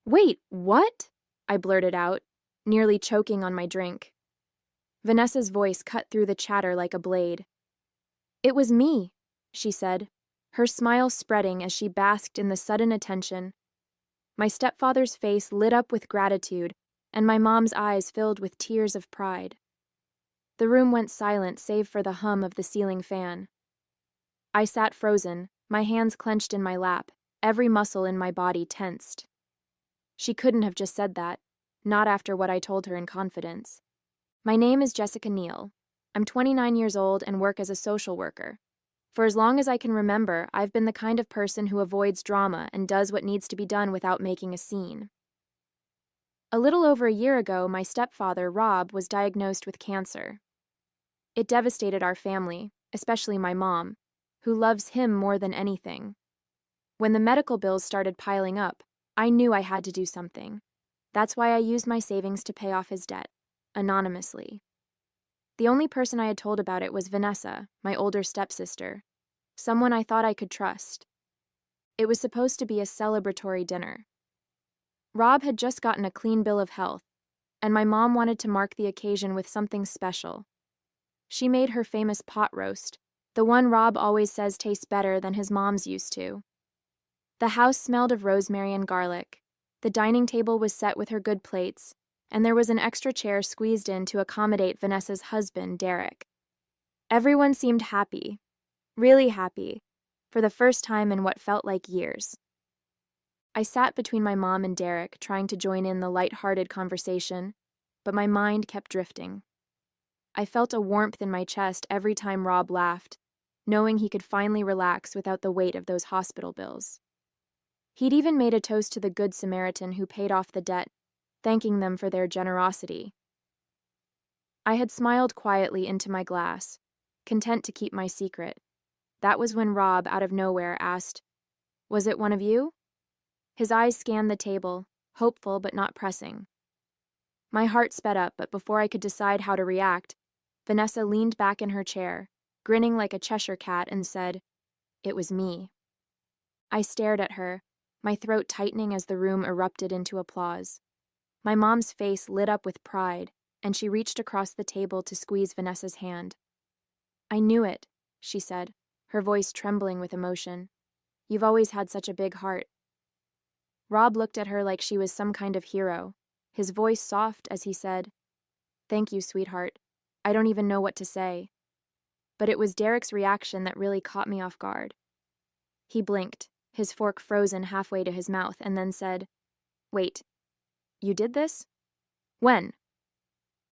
Wait, what? I blurted out, nearly choking on my drink. Vanessa's voice cut through the chatter like a blade. It was me, she said, her smile spreading as she basked in the sudden attention. My stepfather's face lit up with gratitude, and my mom's eyes filled with tears of pride. The room went silent save for the hum of the ceiling fan. I sat frozen, my hands clenched in my lap, every muscle in my body tensed. She couldn't have just said that, not after what I told her in confidence. My name is Jessica Neal. I'm 29 years old and work as a social worker. For as long as I can remember, I've been the kind of person who avoids drama and does what needs to be done without making a scene. A little over a year ago, my stepfather, Rob, was diagnosed with cancer. It devastated our family, especially my mom, who loves him more than anything. When the medical bills started piling up, I knew I had to do something. That's why I used my savings to pay off his debt, anonymously. The only person I had told about it was Vanessa, my older stepsister, someone I thought I could trust. It was supposed to be a celebratory dinner. Rob had just gotten a clean bill of health, and my mom wanted to mark the occasion with something special. She made her famous pot roast, the one Rob always says tastes better than his mom's used to. The house smelled of rosemary and garlic. The dining table was set with her good plates, and there was an extra chair squeezed in to accommodate Vanessa's husband, Derek. Everyone seemed happy, really happy, for the first time in what felt like years. I sat between my mom and Derek, trying to join in the light-hearted conversation, but my mind kept drifting. I felt a warmth in my chest every time Rob laughed, knowing he could finally relax without the weight of those hospital bills. He'd even made a toast to the Good Samaritan who paid off the debt, thanking them for their generosity. I had smiled quietly into my glass, content to keep my secret. That was when Rob, out of nowhere, asked, "Was it one of you?" His eyes scanned the table, hopeful but not pressing. My heart sped up, but before I could decide how to react, Vanessa leaned back in her chair, grinning like a Cheshire cat, and said, "It was me." I stared at her, my throat tightening as the room erupted into applause. My mom's face lit up with pride, and she reached across the table to squeeze Vanessa's hand. "I knew it," she said, her voice trembling with emotion. "You've always had such a big heart." Rob looked at her like she was some kind of hero, his voice soft as he said, "Thank you, sweetheart. I don't even know what to say." But it was Derek's reaction that really caught me off guard. He blinked, his fork frozen halfway to his mouth, and then said, "Wait, you did this? When?"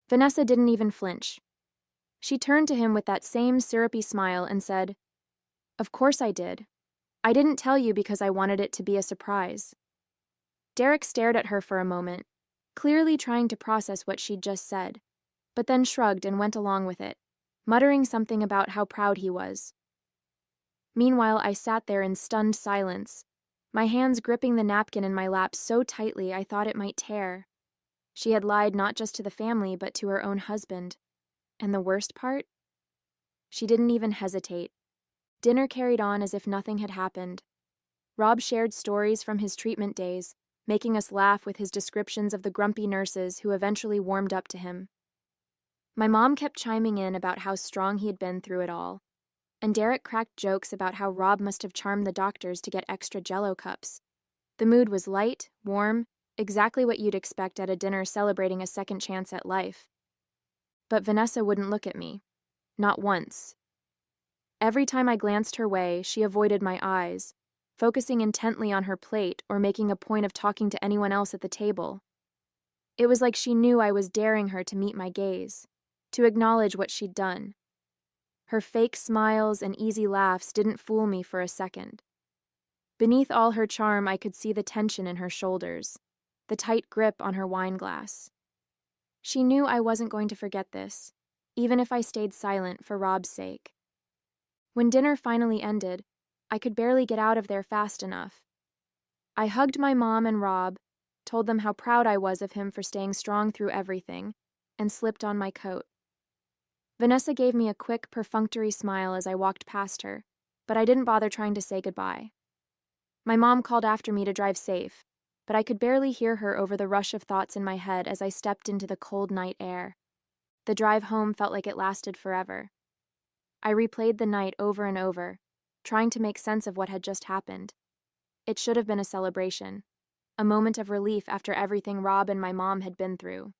Vanessa didn't even flinch. She turned to him with that same syrupy smile and said, "Of course I did. I didn't tell you because I wanted it to be a surprise." Derek stared at her for a moment, clearly trying to process what she'd just said, but then shrugged and went along with it, muttering something about how proud he was. Meanwhile, I sat there in stunned silence, my hands gripping the napkin in my lap so tightly I thought it might tear. She had lied not just to the family, but to her own husband. And the worst part? She didn't even hesitate. Dinner carried on as if nothing had happened. Rob shared stories from his treatment days, making us laugh with his descriptions of the grumpy nurses who eventually warmed up to him. My mom kept chiming in about how strong he had been through it all, and Derek cracked jokes about how Rob must have charmed the doctors to get extra Jell-O cups. The mood was light, warm, exactly what you'd expect at a dinner celebrating a second chance at life. But Vanessa wouldn't look at me. Not once. Every time I glanced her way, she avoided my eyes, focusing intently on her plate or making a point of talking to anyone else at the table. It was like she knew I was daring her to meet my gaze, to acknowledge what she'd done. Her fake smiles and easy laughs didn't fool me for a second. Beneath all her charm, I could see the tension in her shoulders, the tight grip on her wine glass. She knew I wasn't going to forget this, even if I stayed silent for Rob's sake. When dinner finally ended, I could barely get out of there fast enough. I hugged my mom and Rob, told them how proud I was of him for staying strong through everything, and slipped on my coat. Vanessa gave me a quick, perfunctory smile as I walked past her, but I didn't bother trying to say goodbye. My mom called after me to drive safe, but I could barely hear her over the rush of thoughts in my head as I stepped into the cold night air. The drive home felt like it lasted forever. I replayed the night over and over, trying to make sense of what had just happened. It should have been a celebration, a moment of relief after everything Rob and my mom had been through.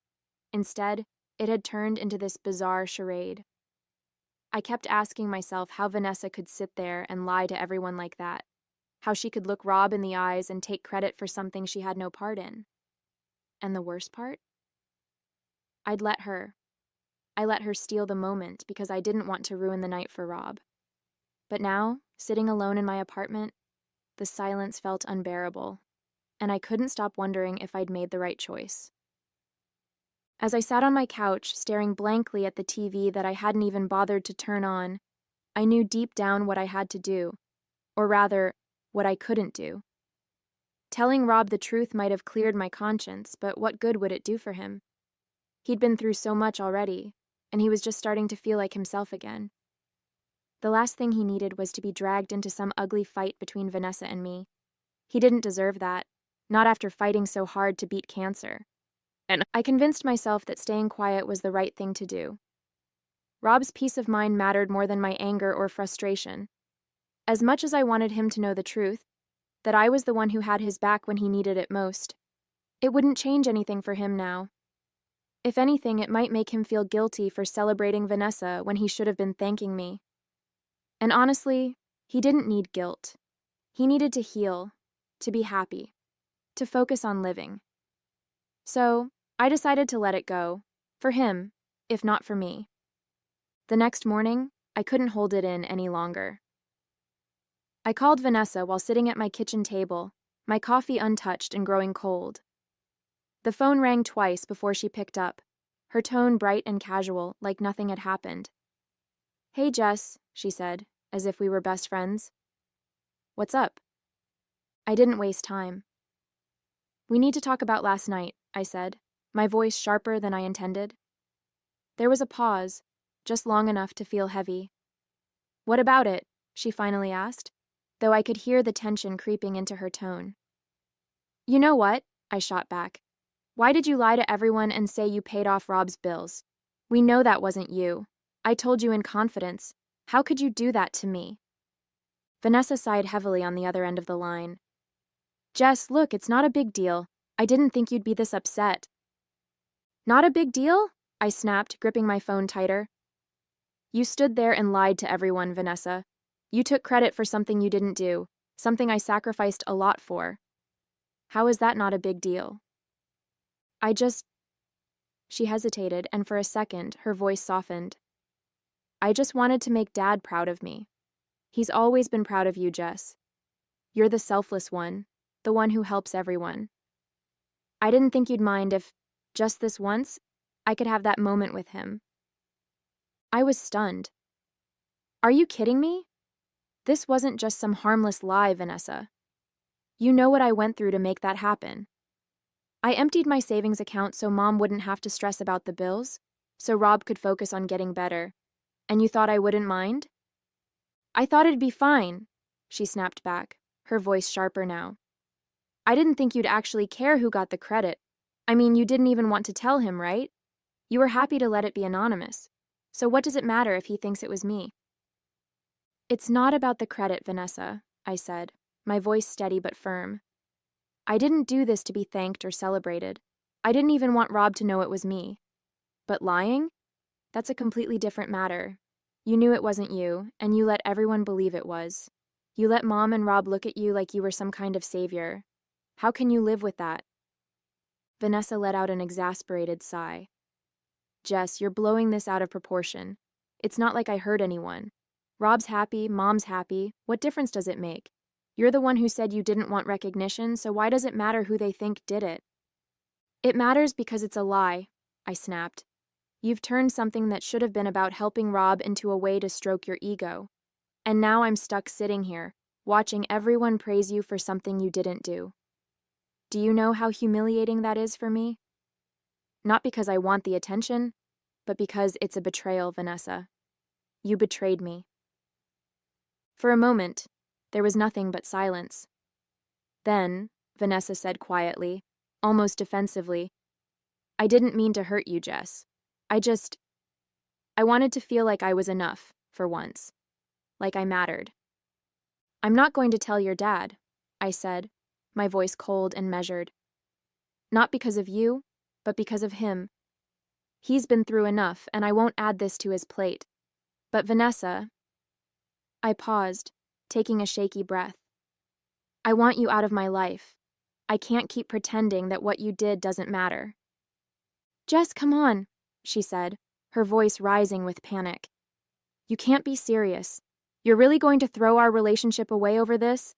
Instead, it had turned into this bizarre charade. I kept asking myself how Vanessa could sit there and lie to everyone like that, how she could look Rob in the eyes and take credit for something she had no part in. And the worst part? I let her steal the moment because I didn't want to ruin the night for Rob. But now, sitting alone in my apartment, the silence felt unbearable, and I couldn't stop wondering if I'd made the right choice. As I sat on my couch, staring blankly at the TV that I hadn't even bothered to turn on, I knew deep down what I had to do, or rather, what I couldn't do. Telling Rob the truth might have cleared my conscience, but what good would it do for him? He'd been through so much already, and he was just starting to feel like himself again. The last thing he needed was to be dragged into some ugly fight between Vanessa and me. He didn't deserve that, not after fighting so hard to beat cancer. And I convinced myself that staying quiet was the right thing to do. Rob's peace of mind mattered more than my anger or frustration. As much as I wanted him to know the truth, that I was the one who had his back when he needed it most, it wouldn't change anything for him now. If anything, it might make him feel guilty for celebrating Vanessa when he should have been thanking me. And honestly, he didn't need guilt. He needed to heal, to be happy, to focus on living. So, I decided to let it go, for him, if not for me. The next morning, I couldn't hold it in any longer. I called Vanessa while sitting at my kitchen table, my coffee untouched and growing cold. The phone rang twice before she picked up, her tone bright and casual, like nothing had happened. "Hey, Jess," she said, as if we were best friends. "What's up?" I didn't waste time. "We need to talk about last night," I said, my voice sharper than I intended. There was a pause, just long enough to feel heavy. "What about it?" she finally asked, though I could hear the tension creeping into her tone. "You know what?" I shot back. "Why did you lie to everyone and say you paid off Rob's bills? We know that wasn't you. I told you in confidence. How could you do that to me?" Vanessa sighed heavily on the other end of the line. "Jess, look, it's not a big deal. I didn't think you'd be this upset." "Not a big deal?" I snapped, gripping my phone tighter. "You stood there and lied to everyone, Vanessa. You took credit for something you didn't do, something I sacrificed a lot for. How is that not a big deal?" She hesitated, and for a second, her voice softened. "I just wanted to make Dad proud of me. He's always been proud of you, Jess. You're the selfless one, the one who helps everyone. I didn't think you'd mind if, just this once, I could have that moment with him." I was stunned. "Are you kidding me? This wasn't just some harmless lie, Vanessa. You know what I went through to make that happen. I emptied my savings account so Mom wouldn't have to stress about the bills, so Rob could focus on getting better. And you thought I wouldn't mind?" "I thought it'd be fine," she snapped back, her voice sharper now. "I didn't think you'd actually care who got the credit. I mean, you didn't even want to tell him, right? You were happy to let it be anonymous. So what does it matter if he thinks it was me?" "It's not about the credit, Vanessa," I said, my voice steady but firm. "I didn't do this to be thanked or celebrated. I didn't even want Rob to know it was me. But lying? That's a completely different matter. You knew it wasn't you, and you let everyone believe it was. You let Mom and Rob look at you like you were some kind of savior. How can you live with that?" Vanessa let out an exasperated sigh. "Jess, you're blowing this out of proportion. It's not like I hurt anyone. Rob's happy, Mom's happy. What difference does it make? You're the one who said you didn't want recognition, so why does it matter who they think did it?" "It matters because it's a lie," I snapped. "You've turned something that should have been about helping Rob into a way to stroke your ego. And now I'm stuck sitting here, watching everyone praise you for something you didn't do. Do you know how humiliating that is for me? Not because I want the attention, but because it's a betrayal, Vanessa. You betrayed me." For a moment, there was nothing but silence. Then, Vanessa said quietly, almost defensively. I didn't mean to hurt you, Jess. I wanted to feel like I was enough, for once. Like I mattered. I'm not going to tell your dad, I said, my voice cold and measured. Not because of you, but because of him. He's been through enough, and I won't add this to his plate. But Vanessa... I paused, taking a shaky breath. I want you out of my life. I can't keep pretending that what you did doesn't matter. Jess, come on, she said, her voice rising with panic. You can't be serious. You're really going to throw our relationship away over this?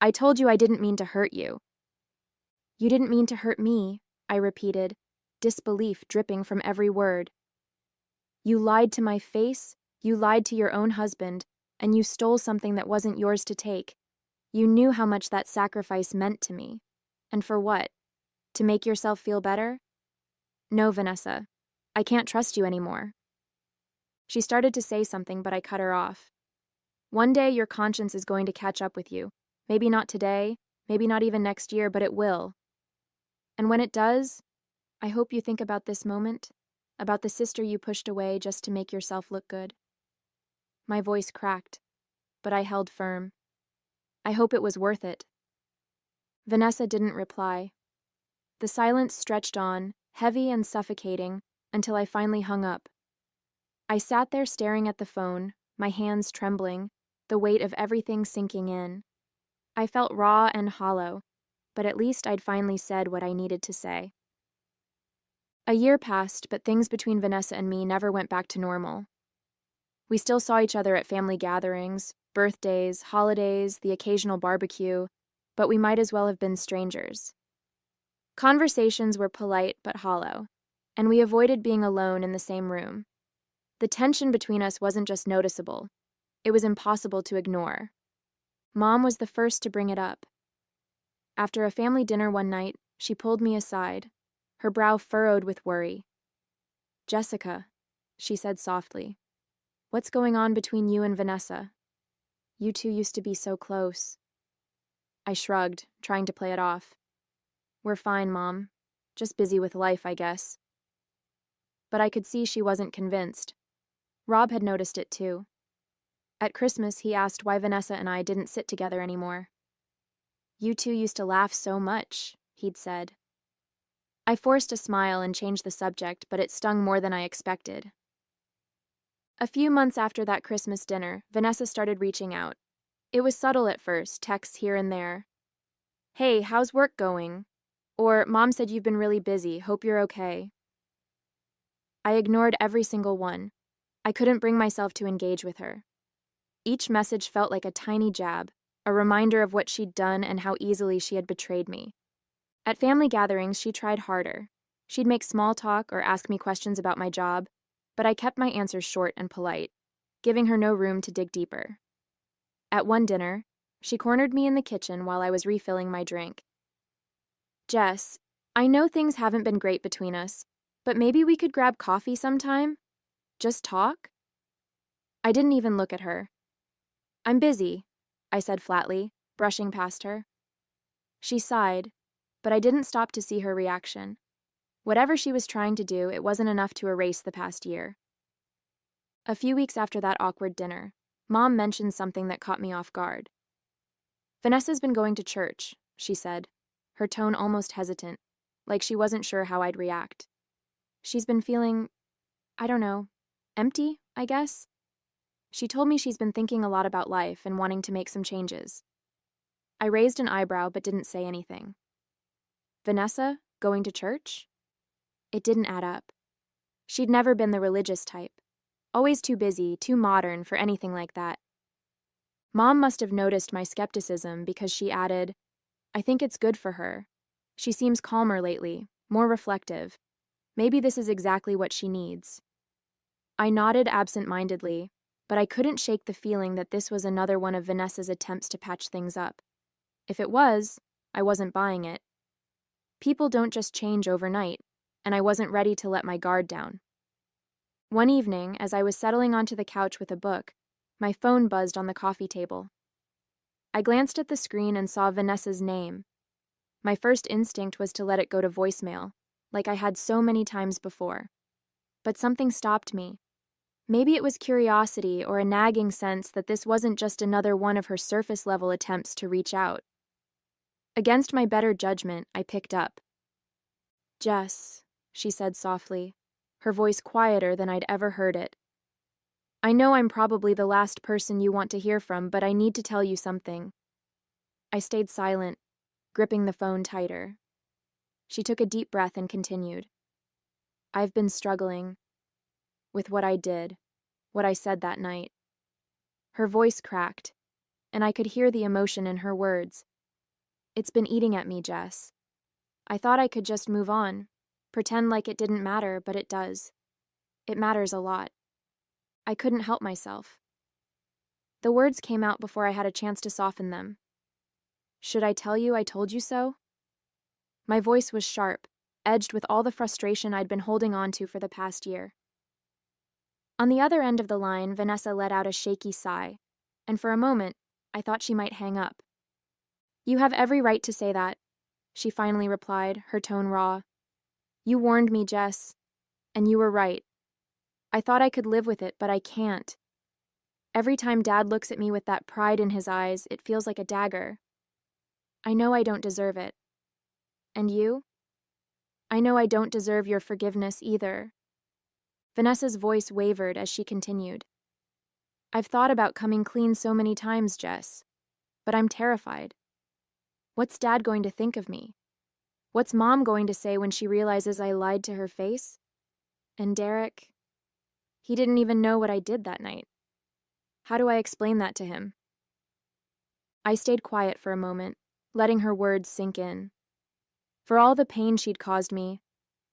I told you I didn't mean to hurt you. You didn't mean to hurt me, I repeated, disbelief dripping from every word. You lied to my face, you lied to your own husband, and you stole something that wasn't yours to take. You knew how much that sacrifice meant to me. And for what? To make yourself feel better? No, Vanessa. I can't trust you anymore. She started to say something, but I cut her off. One day your conscience is going to catch up with you. Maybe not today, maybe not even next year, but it will. And when it does, I hope you think about this moment, about the sister you pushed away just to make yourself look good. My voice cracked, but I held firm. I hope it was worth it. Vanessa didn't reply. The silence stretched on, heavy and suffocating, until I finally hung up. I sat there staring at the phone, my hands trembling, the weight of everything sinking in. I felt raw and hollow, but at least I'd finally said what I needed to say. A year passed, but things between Vanessa and me never went back to normal. We still saw each other at family gatherings, birthdays, holidays, the occasional barbecue, but we might as well have been strangers. Conversations were polite but hollow, and we avoided being alone in the same room. The tension between us wasn't just noticeable, it was impossible to ignore. Mom was the first to bring it up. After a family dinner one night, she pulled me aside, her brow furrowed with worry. Jessica, she said softly, what's going on between you and Vanessa? You two used to be so close. I shrugged, trying to play it off. We're fine, Mom. Just busy with life, I guess. But I could see she wasn't convinced. Rob had noticed it too. At Christmas, he asked why Vanessa and I didn't sit together anymore. You two used to laugh so much, he'd said. I forced a smile and changed the subject, but it stung more than I expected. A few months after that Christmas dinner, Vanessa started reaching out. It was subtle at first, texts here and there. Hey, how's work going? Or, Mom said you've been really busy, hope you're okay. I ignored every single one. I couldn't bring myself to engage with her. Each message felt like a tiny jab, a reminder of what she'd done and how easily she had betrayed me. At family gatherings, she tried harder. She'd make small talk or ask me questions about my job, but I kept my answers short and polite, giving her no room to dig deeper. At one dinner, she cornered me in the kitchen while I was refilling my drink. Jess, I know things haven't been great between us, but maybe we could grab coffee sometime? Just talk? I didn't even look at her. I'm busy, I said flatly, brushing past her. She sighed, but I didn't stop to see her reaction. Whatever she was trying to do, it wasn't enough to erase the past year. A few weeks after that awkward dinner, Mom mentioned something that caught me off guard. Vanessa's been going to church, she said, her tone almost hesitant, like she wasn't sure how I'd react. She's been feeling, I don't know, empty, I guess? She told me she's been thinking a lot about life and wanting to make some changes. I raised an eyebrow but didn't say anything. Vanessa, going to church? It didn't add up. She'd never been the religious type. Always too busy, too modern for anything like that. Mom must have noticed my skepticism because she added, I think it's good for her. She seems calmer lately, more reflective. Maybe this is exactly what she needs. I nodded absent-mindedly, but I couldn't shake the feeling that this was another one of Vanessa's attempts to patch things up. If it was, I wasn't buying it. People don't just change overnight, and I wasn't ready to let my guard down. One evening, as I was settling onto the couch with a book, my phone buzzed on the coffee table. I glanced at the screen and saw Vanessa's name. My first instinct was to let it go to voicemail, like I had so many times before. But something stopped me. Maybe it was curiosity or a nagging sense that this wasn't just another one of her surface-level attempts to reach out. Against my better judgment, I picked up. "Jess," she said softly, her voice quieter than I'd ever heard it. "I know I'm probably the last person you want to hear from, but I need to tell you something." I stayed silent, gripping the phone tighter. She took a deep breath and continued. "I've been struggling with what I did, what I said that night." Her voice cracked, and I could hear the emotion in her words. "It's been eating at me, Jess. I thought I could just move on, pretend like it didn't matter, but it does. It matters a lot. I couldn't help myself." The words came out before I had a chance to soften them. "Should I tell you I told you so?" My voice was sharp, edged with all the frustration I'd been holding on to for the past year. On the other end of the line, Vanessa let out a shaky sigh, and for a moment, I thought she might hang up. "You have every right to say that," she finally replied, her tone raw. "You warned me, Jess, and you were right. I thought I could live with it, but I can't. Every time Dad looks at me with that pride in his eyes, it feels like a dagger. I know I don't deserve it. And you? I know I don't deserve your forgiveness either." Vanessa's voice wavered as she continued. "I've thought about coming clean so many times, Jess, but I'm terrified. What's Dad going to think of me? What's Mom going to say when she realizes I lied to her face? And Derek, he didn't even know what I did that night. How do I explain that to him?" I stayed quiet for a moment, letting her words sink in. For all the pain she'd caused me,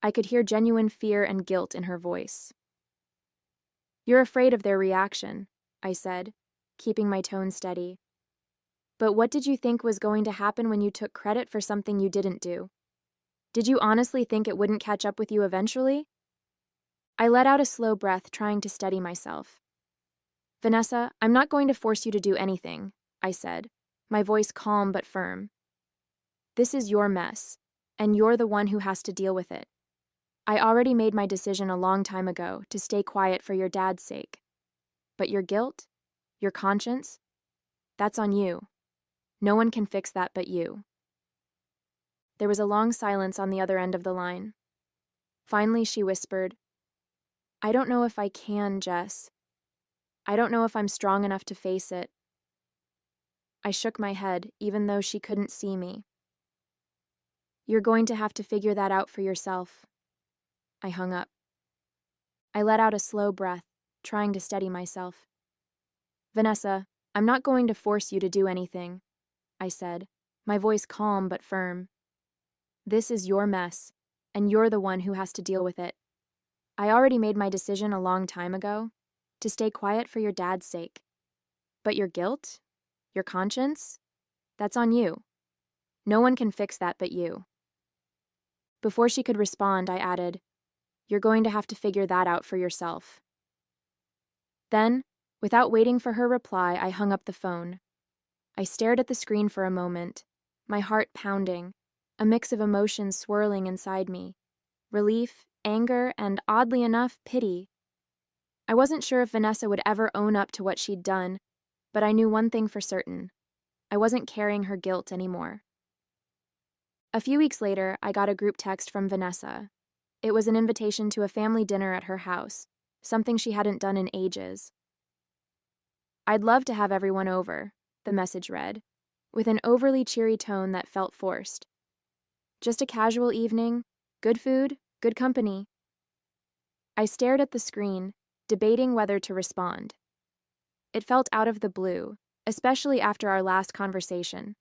I could hear genuine fear and guilt in her voice. "You're afraid of their reaction," I said, keeping my tone steady. "But what did you think was going to happen when you took credit for something you didn't do? Did you honestly think it wouldn't catch up with you eventually?" I let out a slow breath, trying to steady myself. "Vanessa, I'm not going to force you to do anything," I said, my voice calm but firm. "This is your mess, and you're the one who has to deal with it. I already made my decision a long time ago to stay quiet for your dad's sake. But your guilt, your conscience, that's on you. No one can fix that but you." There was a long silence on the other end of the line. Finally, she whispered, "I don't know if I can, Jess. I don't know if I'm strong enough to face it." I shook my head, even though she couldn't see me. "You're going to have to figure that out for yourself." I hung up. I let out a slow breath, trying to steady myself. "Vanessa, I'm not going to force you to do anything," I said, my voice calm but firm. "This is your mess, and you're the one who has to deal with it. I already made my decision a long time ago, to stay quiet for your dad's sake. But your guilt, your conscience, that's on you. No one can fix that but you." Before she could respond, I added, "You're going to have to figure that out for yourself." Then, without waiting for her reply, I hung up the phone. I stared at the screen for a moment, my heart pounding, a mix of emotions swirling inside me. Relief, anger, and, oddly enough, pity. I wasn't sure if Vanessa would ever own up to what she'd done, but I knew one thing for certain. I wasn't carrying her guilt anymore. A few weeks later, I got a group text from Vanessa. It was an invitation to a family dinner at her house, something she hadn't done in ages. "I'd love to have everyone over," the message read, with an overly cheery tone that felt forced. "Just a casual evening, good food, good company." I stared at the screen, debating whether to respond. It felt out of the blue, especially after our last conversation.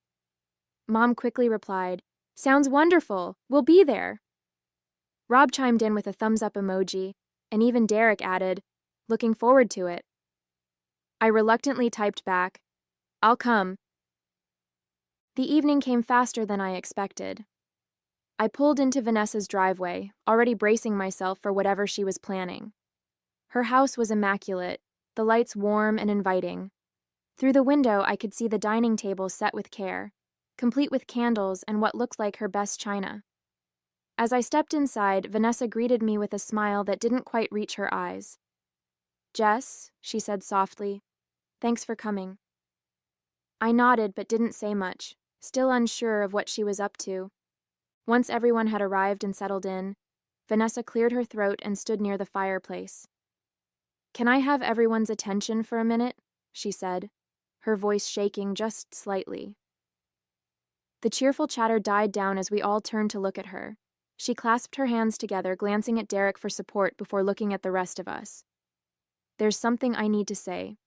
Mom quickly replied, "Sounds wonderful, we'll be there." Rob chimed in with a thumbs-up emoji, and even Derek added, "Looking forward to it." I reluctantly typed back, "I'll come." The evening came faster than I expected. I pulled into Vanessa's driveway, already bracing myself for whatever she was planning. Her house was immaculate, the lights warm and inviting. Through the window, I could see the dining table set with care, complete with candles and what looked like her best china. As I stepped inside, Vanessa greeted me with a smile that didn't quite reach her eyes. "Jess," she said softly, "thanks for coming." I nodded but didn't say much, still unsure of what she was up to. Once everyone had arrived and settled in, Vanessa cleared her throat and stood near the fireplace. "Can I have everyone's attention for a minute?" she said, her voice shaking just slightly. The cheerful chatter died down as we all turned to look at her. She clasped her hands together, glancing at Derek for support before looking at the rest of us. "There's something I need to say.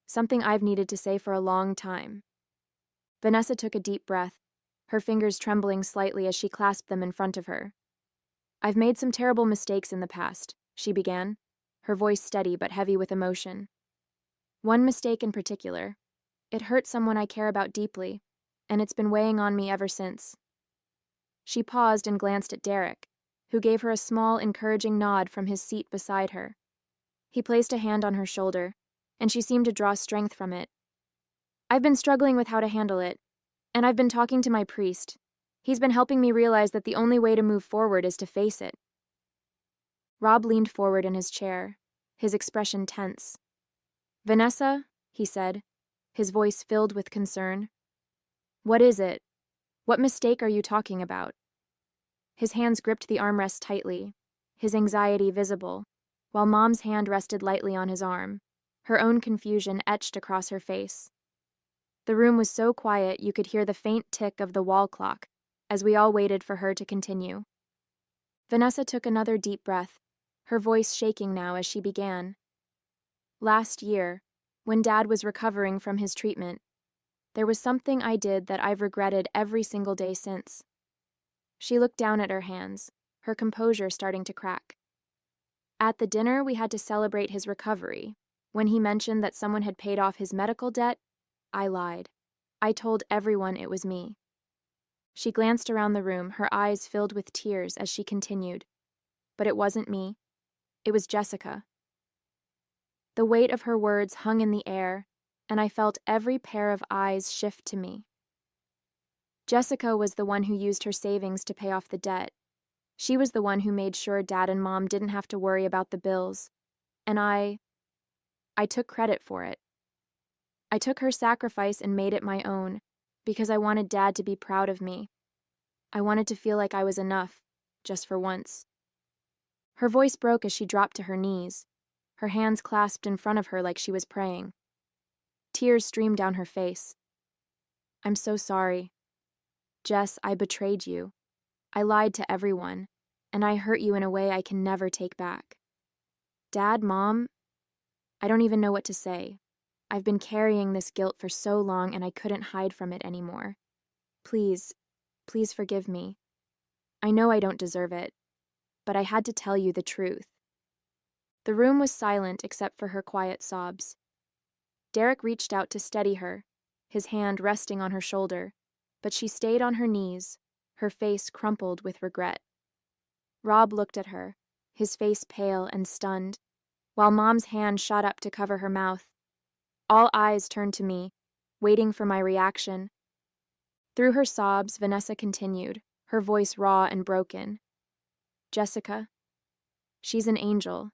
Something I've needed to say for a long time." Vanessa took a deep breath, her fingers trembling slightly as she clasped them in front of her. "I've made some terrible mistakes in the past," she began, her voice steady but heavy with emotion. "One mistake in particular. It hurt someone I care about deeply, and it's been weighing on me ever since." She paused and glanced at Derek, who gave her a small, encouraging nod from his seat beside her. He placed a hand on her shoulder, and she seemed to draw strength from it. "I've been struggling with how to handle it, and I've been talking to my priest. He's been helping me realize that the only way to move forward is to face it." Rob leaned forward in his chair, his expression tense. "Vanessa," he said, his voice filled with concern. "What is it? What mistake are you talking about?" His hands gripped the armrest tightly, his anxiety visible, while Mom's hand rested lightly on his arm, her own confusion etched across her face. The room was so quiet you could hear the faint tick of the wall clock as we all waited for her to continue. Vanessa took another deep breath, her voice shaking now as she began. "Last year, when Dad was recovering from his treatment, there was something I did that I've regretted every single day since." She looked down at her hands, her composure starting to crack. "At the dinner we had to celebrate his recovery. When he mentioned that someone had paid off his medical debt, I lied. I told everyone it was me." She glanced around the room, her eyes filled with tears as she continued. "But it wasn't me. It was Jessica." The weight of her words hung in the air, and I felt every pair of eyes shift to me. Jessica was the one who used her savings to pay off the debt. She was the one who made sure Dad and Mom didn't have to worry about the bills. And I took credit for it. I took her sacrifice and made it my own, because I wanted Dad to be proud of me. I wanted to feel like I was enough, just for once. Her voice broke as she dropped to her knees, her hands clasped in front of her like she was praying. Tears streamed down her face. "I'm so sorry. Jess, I betrayed you. I lied to everyone, and I hurt you in a way I can never take back. Dad, Mom, I don't even know what to say. I've been carrying this guilt for so long and I couldn't hide from it anymore. Please, please forgive me. I know I don't deserve it, but I had to tell you the truth." The room was silent except for her quiet sobs. Derek reached out to steady her, his hand resting on her shoulder, but she stayed on her knees, her face crumpled with regret. Rob looked at her, his face pale and stunned, while Mom's hand shot up to cover her mouth. All eyes turned to me, waiting for my reaction. Through her sobs, Vanessa continued, her voice raw and broken. "Jessica, she's an angel.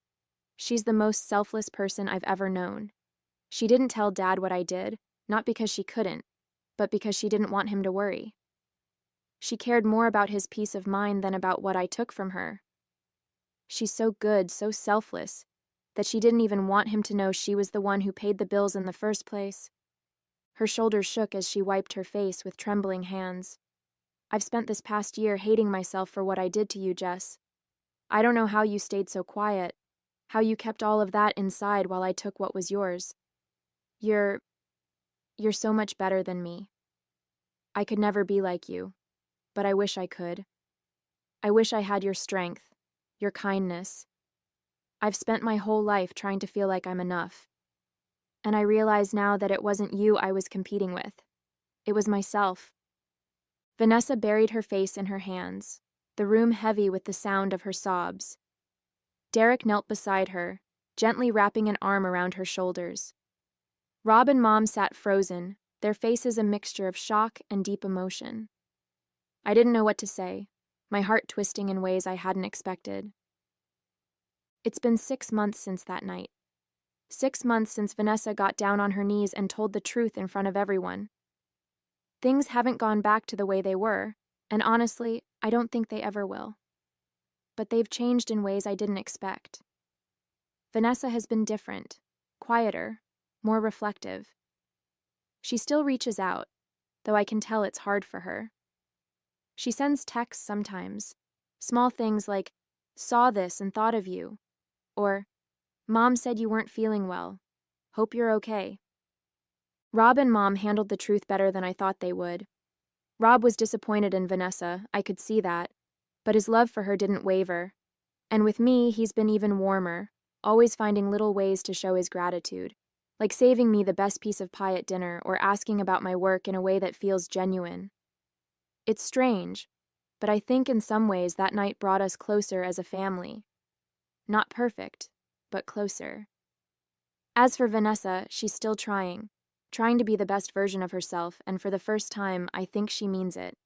She's the most selfless person I've ever known. She didn't tell Dad what I did, not because she couldn't, but because she didn't want him to worry. She cared more about his peace of mind than about what I took from her. She's so good, so selfless, that she didn't even want him to know she was the one who paid the bills in the first place." Her shoulders shook as she wiped her face with trembling hands. "I've spent this past year hating myself for what I did to you, Jess. I don't know how you stayed so quiet, how you kept all of that inside while I took what was yours. You're so much better than me. I could never be like you, but I wish I could. I wish I had your strength, your kindness. I've spent my whole life trying to feel like I'm enough. And I realize now that it wasn't you I was competing with. It was myself." Vanessa buried her face in her hands, the room heavy with the sound of her sobs. Derek knelt beside her, gently wrapping an arm around her shoulders. Rob and Mom sat frozen, their faces a mixture of shock and deep emotion. I didn't know what to say, my heart twisting in ways I hadn't expected. It's been 6 months since that night. 6 months since Vanessa got down on her knees and told the truth in front of everyone. Things haven't gone back to the way they were, and honestly, I don't think they ever will. But they've changed in ways I didn't expect. Vanessa has been different, quieter, more reflective. She still reaches out, though I can tell it's hard for her. She sends texts sometimes, small things like, "Saw this and thought of you," or, "Mom said you weren't feeling well. Hope you're okay." Rob and Mom handled the truth better than I thought they would. Rob was disappointed in Vanessa, I could see that, but his love for her didn't waver. And with me, he's been even warmer, always finding little ways to show his gratitude, like saving me the best piece of pie at dinner or asking about my work in a way that feels genuine. It's strange, but I think in some ways that night brought us closer as a family. Not perfect, but closer. As for Vanessa, she's still trying to be the best version of herself, and for the first time, I think she means it.